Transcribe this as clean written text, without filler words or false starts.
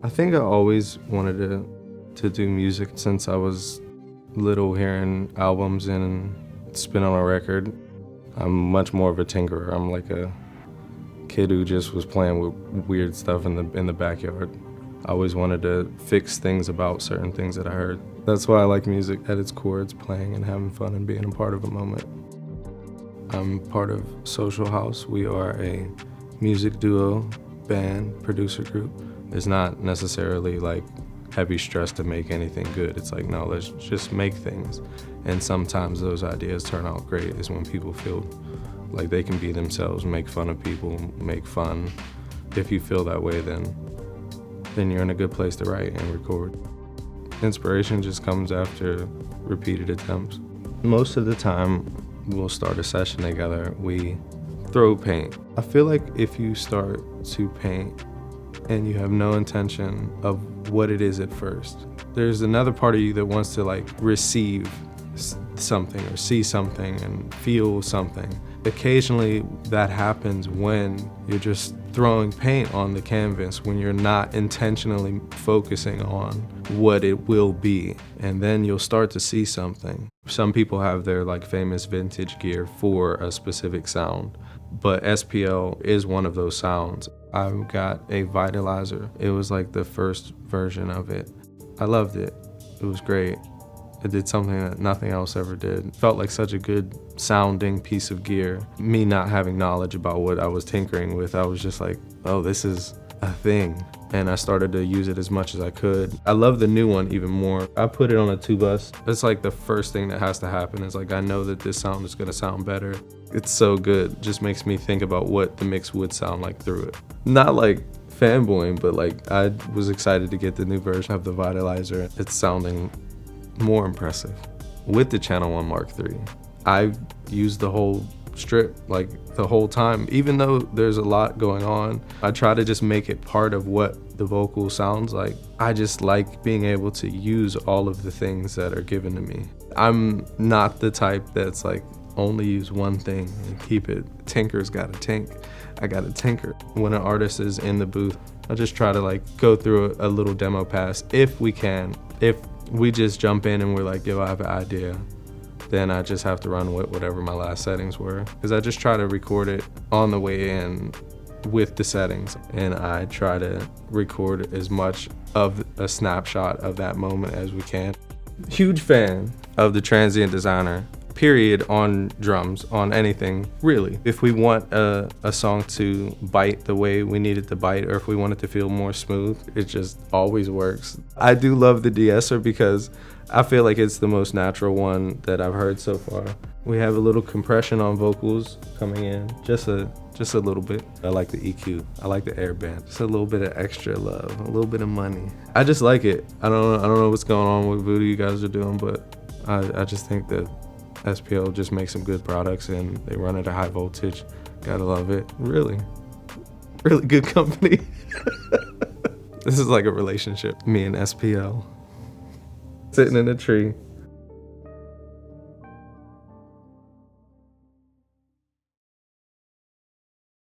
I think I always wanted to do music since I was little, hearing albums and spin on a record. I'm much more of a tinkerer. I'm like a kid who just was playing with weird stuff in the backyard. I always wanted to fix things about certain things that I heard. That's why I like music at its core. It's playing and having fun and being a part of a moment. I'm part of Social House. We are a music duo, band, producer group. It's not necessarily like heavy stress to make anything good. It's like, no, let's just make things. And sometimes those ideas turn out great is when people feel like they can be themselves, make fun of people, make fun. If you feel that way, then you're in a good place to write and record. Inspiration just comes after repeated attempts. Most of the time, we'll start a session together, we throw paint. I feel like if you start to paint and you have no intention of what it is at first, there's another part of you that wants to like receive something or see something and feel something. Occasionally that happens when you're just throwing paint on the canvas, when you're not intentionally focusing on what it will be, and then you'll start to see something. Some people have their like famous vintage gear for a specific sound, but SPL is one of those sounds. I got a Vitalizer. It was like the first version of it. I loved it. It was great. It did something that nothing else ever did. It felt like such a good sounding piece of gear. Me not having knowledge about what I was tinkering with, I was just like, oh, this is a thing. And I started to use it as much as I could. I love the new one even more. I put it on a 2-bus. It's like the first thing that has to happen. It's like, I know that this sound is gonna sound better. It's so good. It just makes me think about what the mix would sound like through it. Not like fanboying, but like I was excited to get the new version of the Vitalizer. It's sounding more impressive. With the Channel 1 Mark III, I used the whole strip like the whole time. Even though there's a lot going on, I try to just make it part of what the vocal sounds like. I just like being able to use all of the things that are given to me. I'm not the type that's like only use one thing and keep it. Tinker's gotta tink. I gotta tinker. When an artist is in the booth, I just try to like go through a little demo pass if we can. If we just jump in and we're like, yo, I have an idea, then I just have to run with whatever my last settings were. Because I just try to record it on the way in with the settings. And I try to record as much of a snapshot of that moment as we can. Huge fan of the Transient Designer, period, on drums, on anything, really. If we want a song to bite the way we need it to bite, or if we want it to feel more smooth, it just always works. I do love the de-esser because I feel like it's the most natural one that I've heard so far. We have a little compression on vocals coming in, just a little bit. I like the EQ, I like the air band, just a little bit of extra love, a little bit of money. I just like it. I don't know what's going on with Voodoo you guys are doing, but I just think that SPL just makes some good products and they run at a high voltage. Gotta love it. Really good company. This is like a relationship, me and SPL. Sitting in a tree.